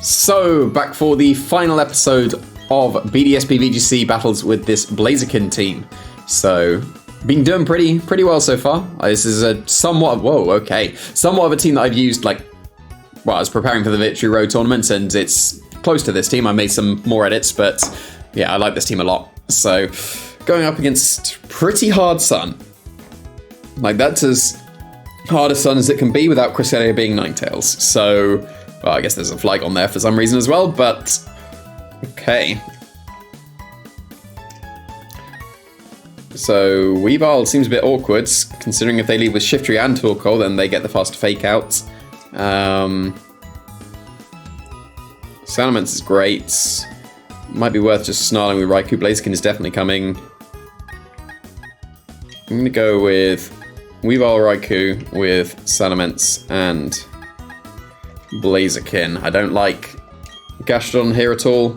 So, back for the final episode of Bdsp VGC battles with this Blaziken team. So, been doing pretty well so far. This is a somewhat of a team that I've used, I was preparing for the Victory Road tournament, and it's close to this team. I made some more edits, but yeah, I like this team a lot. So, going up against pretty hard Sun. That's as hard a Sun as it can be without Cresselia being Ninetales. So, well, I guess there's a Flygon there for some reason as well, but okay. So, Weavile seems a bit awkward, considering if they leave with Shiftry and Torkoal, then they get the fast Fake Out. Salamence is great. Might be worth just snarling with Raikou. Blaziken is definitely coming. I'm going to go with Weavile Raikou with Salamence and Blaziken. I don't like Gastrodon here at all.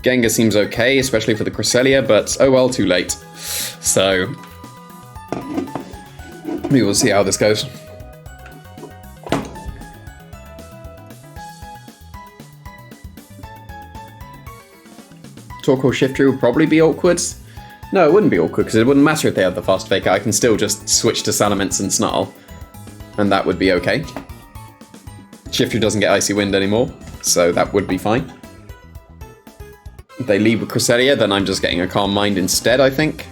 Gengar seems okay, especially for the Cresselia, but oh well, too late. So, we will see how this goes. Torkoal Shiftry would probably be awkward. No, it wouldn't be awkward, because it wouldn't matter if they had the fast Fake Out. I can still just switch to Salamence and Snarl, and that would be okay. Shiftry doesn't get Icy Wind anymore, so that would be fine. If they leave with Cresselia, then I'm just getting a Calm Mind instead, I think.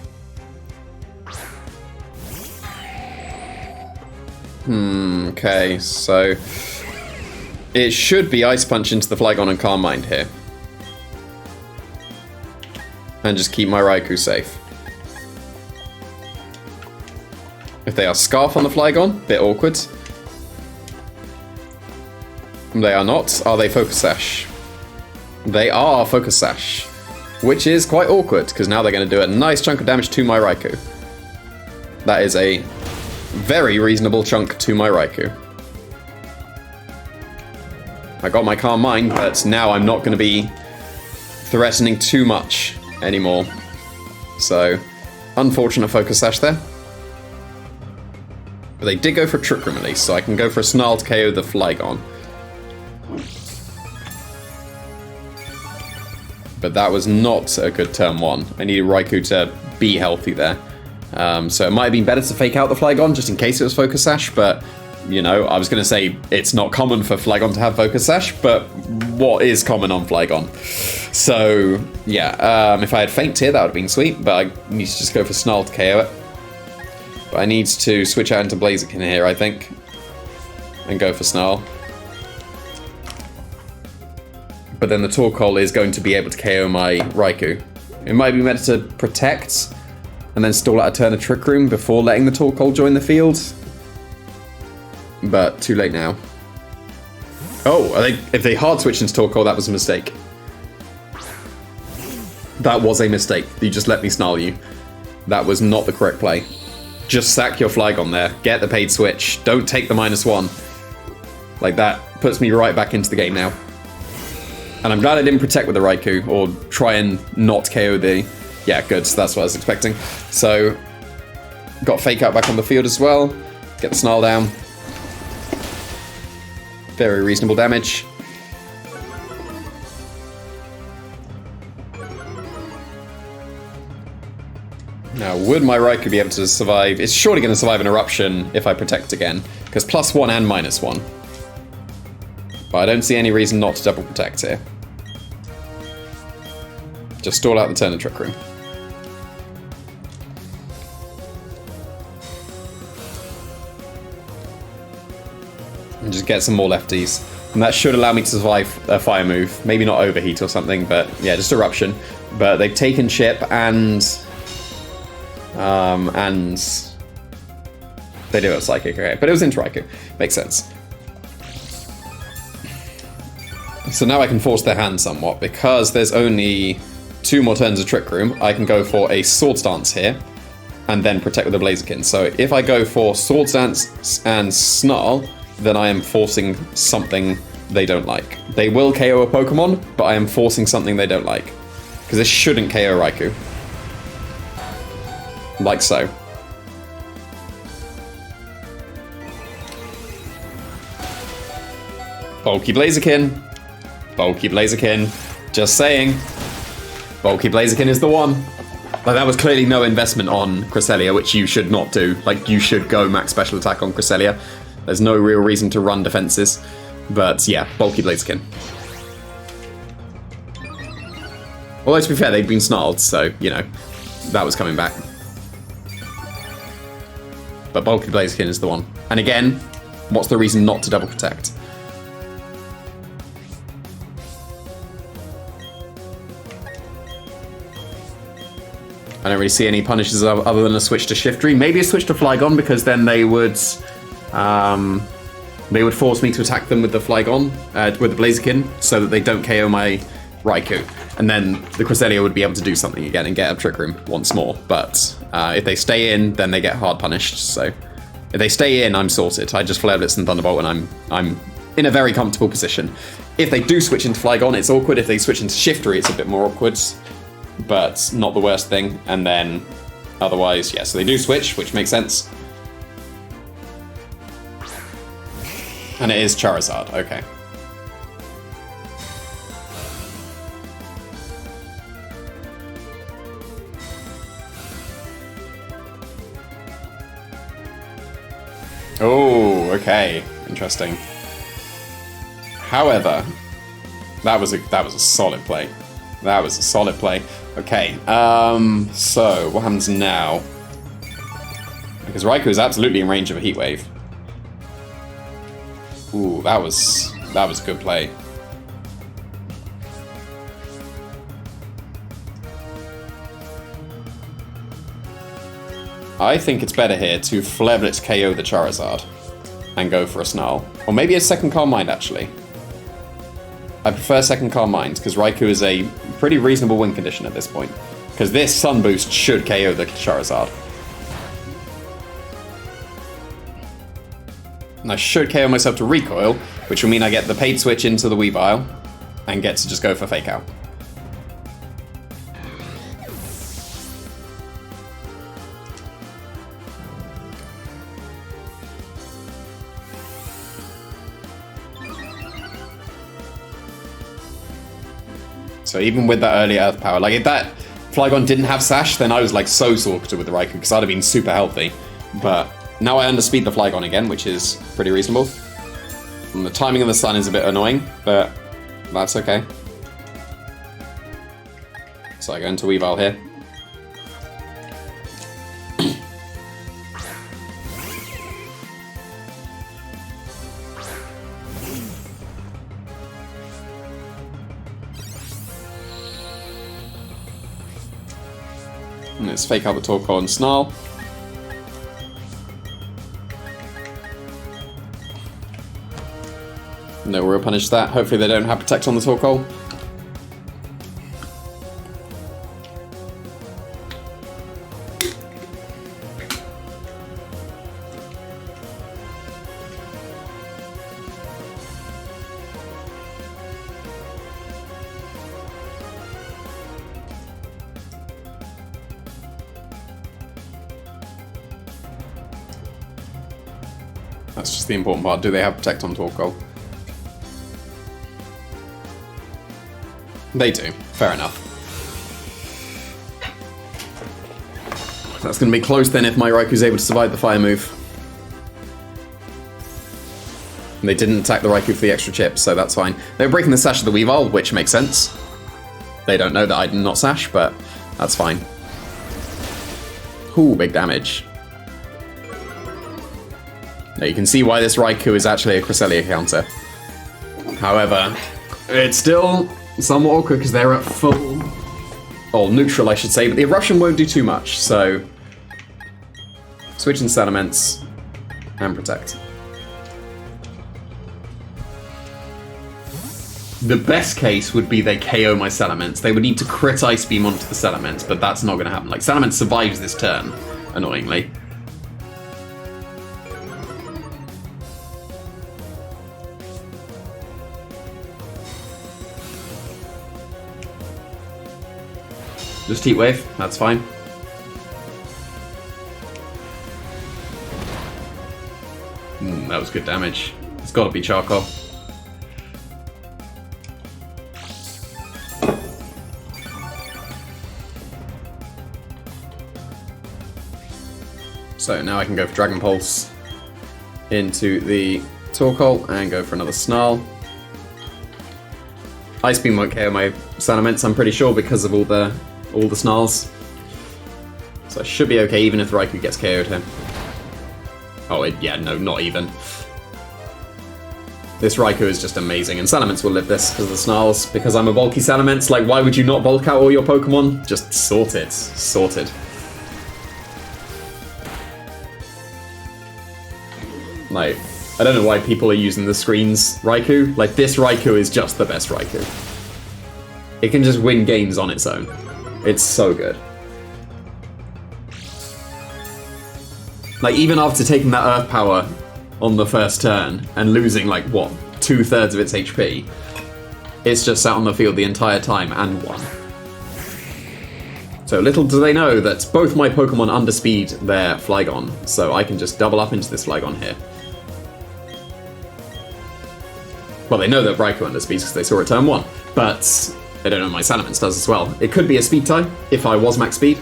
Okay, so it should be Ice Punch into the Flygon and Calm Mind here. And just keep my Raikou safe. If they are Scarf on the Flygon, bit awkward. They are not. Are they Focus Sash? They are Focus Sash, which is quite awkward, because now they're going to do a nice chunk of damage to my Raikou. That is a very reasonable chunk to my Raikou. I got my Calm Mind, but now I'm not going to be threatening too much anymore. So, unfortunate Focus Sash there. But they did go for a Trick Room at least, so I can go for a Snarl to KO the Flygon. But that was not a good turn one. I needed Raikou to be healthy there. So it might have been better to Fake Out the Flygon, just in case it was Focus Sash, but, you know, I was going to say it's not common for Flygon to have Focus Sash, but what is common on Flygon? So, yeah, if I had Faint here, that would have been sweet, but I need to just go for Snarl to KO it. But I need to switch out into Blaziken here, I think, and go for Snarl. But then the Torkoal is going to be able to KO my Raikou. It might be better to protect and then stall out a turn of Trick Room before letting the Torkoal join the field. But too late now. Oh, if they hard switched into Torkoal, that was a mistake. That was a mistake. You just let me Snarl you. That was not the correct play. Just sack your Flygon there. Get the paid switch. Don't take the -1. That puts me right back into the game now. And I'm glad I didn't protect with the Raikou, or try and not KO the... Yeah, good, so that's what I was expecting. So, got Fake Out back on the field as well. Get the Snarl down. Very reasonable damage. Now, would my Raikou be able to survive? It's surely going to survive an Eruption if I protect again, because +1 and -1. But I don't see any reason not to double protect here. Just stall out the turn of Trick Room. And just get some more lefties. And that should allow me to survive a Fire move. Maybe not Overheat or something, but yeah, just Eruption. But they've taken Chip and they do have Psychic, okay. But it was into Raikou. Makes sense. So now I can force their hand somewhat, because there's only 2 more turns of Trick Room. I can go for a Swords Dance here, and then protect with the Blaziken. So if I go for Swords Dance and Snarl, then I am forcing something they don't like. They will KO a Pokemon, but I am forcing something they don't like. Because this shouldn't KO Raikou. Like so. Bulky Blaziken. Bulky Blaziken. Just saying. Bulky Blaziken is the one. Like, that was clearly no investment on Cresselia, which you should not do. Like, you should go max special attack on Cresselia. There's no real reason to run defenses. But yeah, Bulky Blaziken. Although, to be fair, they'd been snarled, so, you know, that was coming back. But Bulky Blaziken is the one. And again, what's the reason not to double protect? I don't really see any punishes other than a switch to Shiftry. Maybe a switch to Flygon, because then they would force me to attack them with the Flygon, with the Blaziken, so that they don't KO my Raikou. And then the Cresselia would be able to do something again and get a Trick Room once more. But if they stay in, then they get hard punished. So if they stay in, I'm sorted. I just Flare Blitz and Thunderbolt, and I'm in a very comfortable position. If they do switch into Flygon, it's awkward. If they switch into Shiftry, it's a bit more awkward, but not the worst thing. And then otherwise, yeah, so they do switch, which makes sense. And it is Charizard, okay. Oh, okay, interesting. However, that was a solid play. That was a solid play. Okay, so what happens now? Because Raikou is absolutely in range of a Heat Wave. Ooh, that was a good play. I think it's better here to Flare Blitz KO the Charizard and go for a Snarl. Or maybe a second Calm Mind, actually. I prefer second Calm Mind, because Raikou is a pretty reasonable win condition at this point. Because this Sun Boost should KO the Charizard. And I should KO myself to Recoil, which will mean I get the paid switch into the Weavile and get to just go for Fake Out. So even with that early Earth Power, like if that Flygon didn't have Sash, then I was like so sorted with the Raikou, because I'd have been super healthy. But now I underspeed the Flygon again, which is pretty reasonable. And the timing of the sun is a bit annoying, but that's okay. So I go into Weavile here. And let's Fake Out the Torkoal and Snarl. No real punish that. Hopefully they don't have Protect on the Torkoal. That's just the important part. Do they have Protect on Torkoal? They do. Fair enough. That's going to be close then if my Raiku's able to survive the fire move. And they didn't attack the Raikou for the extra chip, so that's fine. They were breaking the Sash of the Weavile, which makes sense. They don't know that I did not Sash, but that's fine. Ooh, big damage. Now you can see why this Raikou is actually a Cresselia counter. However, it's still somewhat awkward because they're at full, or neutral I should say, but the Eruption won't do too much, so switch into Sediments and Protect. The best case would be they KO my Sediments. They would need to crit Ice Beam onto the Sediments, but that's not going to happen. Like, Sediments survives this turn, annoyingly. Just Heat Wave, that's fine. That was good damage. It's got to be Charcoal. So now I can go for Dragon Pulse into the Torkoal and go for another Snarl. Ice Beam won't KO my Salamence, I'm pretty sure, because of all the Snarls. So I should be okay even if Raikou gets KO'd here. Oh, yeah, no, not even. This Raikou is just amazing, and Salamence will live this because of the Snarls. Because I'm a bulky Salamence, like, why would you not bulk out all your Pokemon? Just sorted. Sorted. Like, I don't know why people are using the screens Raikou. Like, this Raikou is just the best Raikou. It can just win games on its own. It's so good. Like, even after taking that Earth Power on the first turn and losing, like, what, 2/3 of its HP, it's just sat on the field the entire time and won. So little do they know that both my Pokemon underspeed their Flygon, so I can just double up into this Flygon here. Well, they know that Raikou underspeeds because they saw it turn 1, but they don't know my Salamence does as well. It could be a speed tie if I was max speed,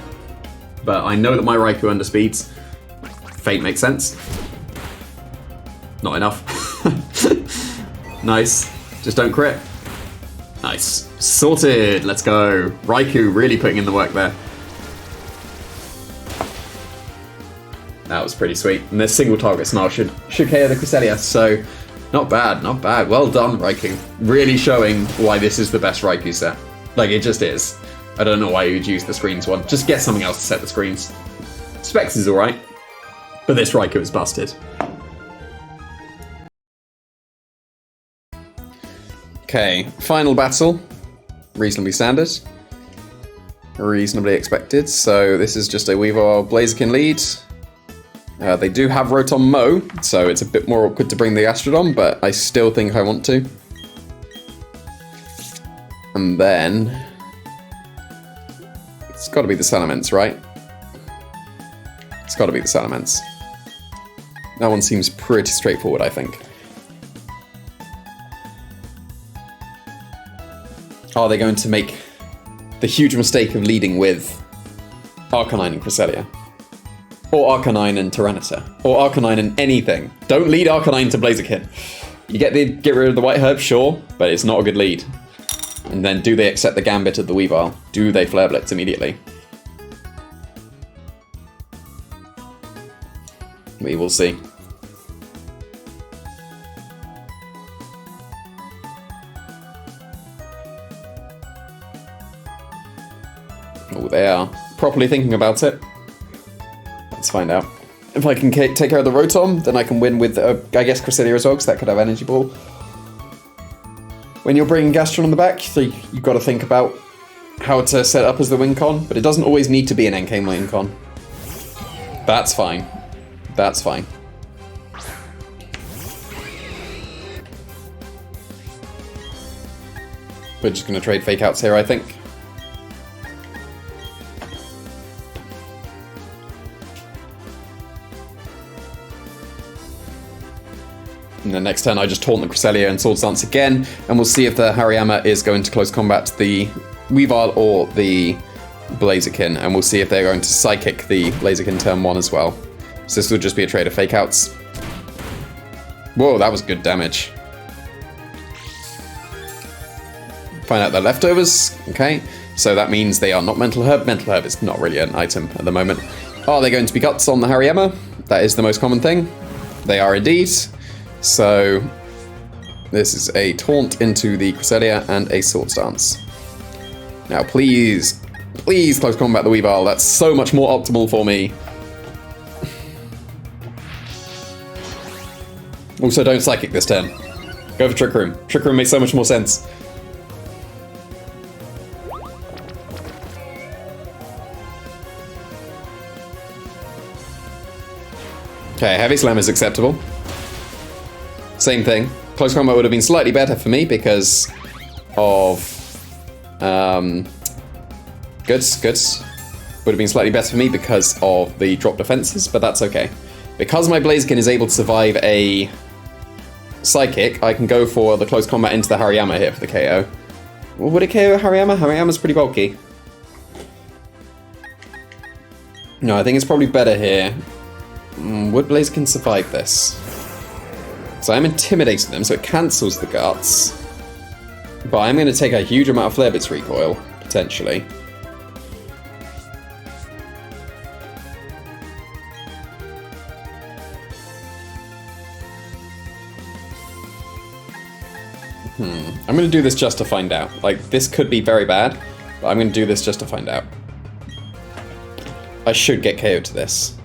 but I know that my Raikou underspeeds. Fate makes sense. Not enough. Nice. Just don't crit. Nice. Sorted. Let's go. Raikou really putting in the work there. That was pretty sweet. And this single target Snarl should KO the Cresselia, so not bad, not bad. Well done, Raikou. Really showing why this is the best Raikou set. Like, it just is. I don't know why you'd use the screens one. Just get something else to set the screens. Specs is alright, but this Raikou is busted. Okay, final battle. Reasonably standard. Reasonably expected. So this is just a Weavile Blaziken lead. They do have Rotom Mow, so it's a bit more awkward to bring the Gastrodon, but I still think I want to. And then it's got to be the Salamence, right? It's got to be the Salamence. That one seems pretty straightforward, I think. Are they going to make the huge mistake of leading with Arcanine and Cresselia? Or Arcanine and Tyranitar? Or Arcanine and anything? Don't lead Arcanine to Blaziken. You get rid of the White Herb, sure, but it's not a good lead. And then do they accept the Gambit of the Weavile? Do they Flare Blitz immediately? We will see. Oh, they are properly thinking about it. Let's find out. If I can take care of the Rotom, then I can win with, I guess, Cresselia as well, because that could have Energy Ball. When you're bringing Gastron on the back, so you've got to think about how to set up as the win con, but it doesn't always need to be an NK win con. That's fine. That's fine. We're just going to trade Fake Outs here, I think. And then next turn I just taunt the Cresselia and Swords Dance again, and we'll see if the Hariyama is going to close combat the Weavile or the Blaziken, and we'll see if they're going to Psychic the Blaziken turn 1 as well. So this will just be a trade of Fake Outs. Whoa, that was good damage. Find out their leftovers. Okay, so that means they are not Mental Herb. Mental Herb is not really an item at the moment. Are they going to be Guts on the Hariyama? That is the most common thing. They are indeed. So this is a Taunt into the Cresselia and a Swords Dance. Now please, please close combat the Weavile. That's so much more optimal for me. Also, don't Psychic this turn. Go for Trick Room. Trick Room makes so much more sense. Okay, Heavy Slam is acceptable. Same thing. Close combat would have been slightly better for me because of... Goods. Would have been slightly better for me because of the drop defenses, but that's okay. Because my Blaziken is able to survive a Psychic, I can go for the close combat into the Hariyama here for the KO. Well, would it KO Hariyama? Hariyama's pretty bulky. No, I think it's probably better here Would Blaziken survive this? So I'm intimidating them, so it cancels the guts. But I'm going to take a huge amount of Flare Blitz recoil, potentially. I'm going to do this just to find out. Like, this could be very bad, but I'm going to do this just to find out. I should get KO'd to this.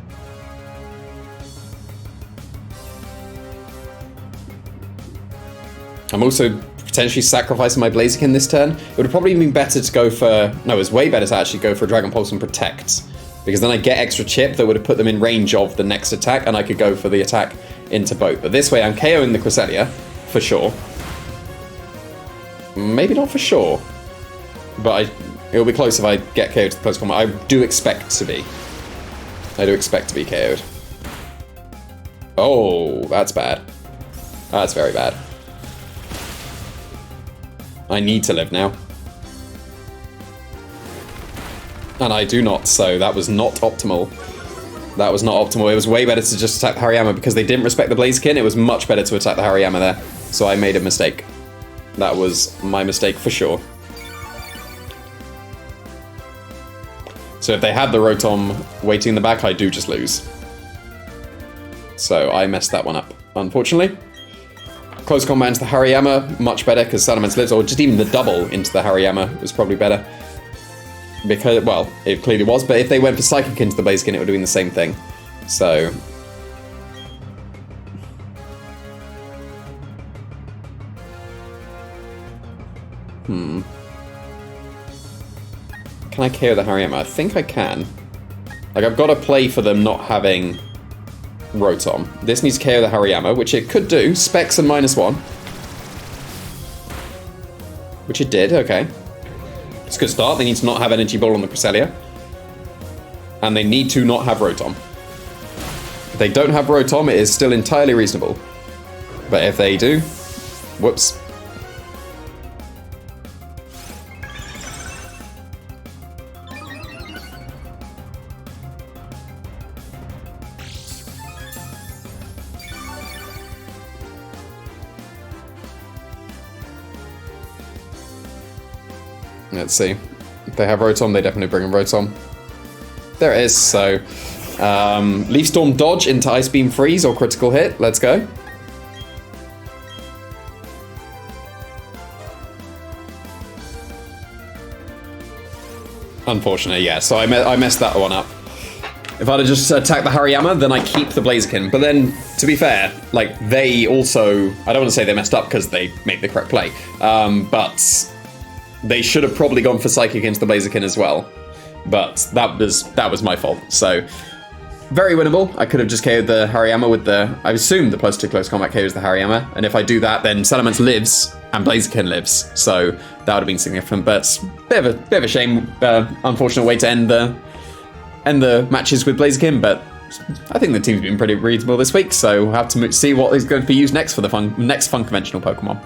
I'm also potentially sacrificing my Blaziken this turn. It would have probably been better to go for... No, it was way better to actually go for a Dragon Pulse and Protect. Because then I get extra chip that would have put them in range of the next attack, and I could go for the attack into Boyt. But this way, I'm KOing the Cresselia, for sure. Maybe not for sure. But it'll be close if I get KO'd to the close combat. I do expect to be. I do expect to be KO'd. Oh, that's bad. That's very bad. I need to live now. And I do not, so that was not optimal. That was not optimal. It was way better to just attack the Hariyama because they didn't respect the Blaziken. It was much better to attack the Hariyama there. So I made a mistake. That was my mistake for sure. So if they had the Rotom waiting in the back, I do just lose. So I messed that one up, unfortunately. Close combat into the Hariyama, much better because Salamence lives, or just even the double into the Hariyama was probably better. Because, well, it clearly was, but if they went for Psychic into the Blaziken, it would have been the same thing. So... Can I KO the Hariyama? I think I can. Like, I've got to play for them not having Rotom. This needs to KO the Hariyama, which it could do. Specs and -1. Which it did, okay. It's a good start. They need to not have Energy Ball on the Cresselia. And they need to not have Rotom. If they don't have Rotom, it is still entirely reasonable. But if they do, whoops. Let's see. If they have Rotom, they definitely bring in Rotom. There it is, so... Leaf Storm dodge into Ice Beam Freeze or Critical Hit. Let's go. Unfortunately, yeah. So I messed that one up. If I'd have just attacked the Hariyama, then I keep the Blaziken. But then, to be fair, like, they also... I don't want to say they messed up because they made the correct play. But... They should have probably gone for Psychic into the Blaziken as well. But that was my fault. So, very winnable. I could have just KO'd the Hariyama with the... I assume the +2 close combat KOs the Hariyama. And if I do that, then Salamence lives and Blaziken lives. So, that would have been significant. But, bit of a shame. Unfortunate way to end the matches with Blaziken. But I think the team's been pretty reasonable this week. So, we'll have to see what is going to be used next for the next fun conventional Pokemon.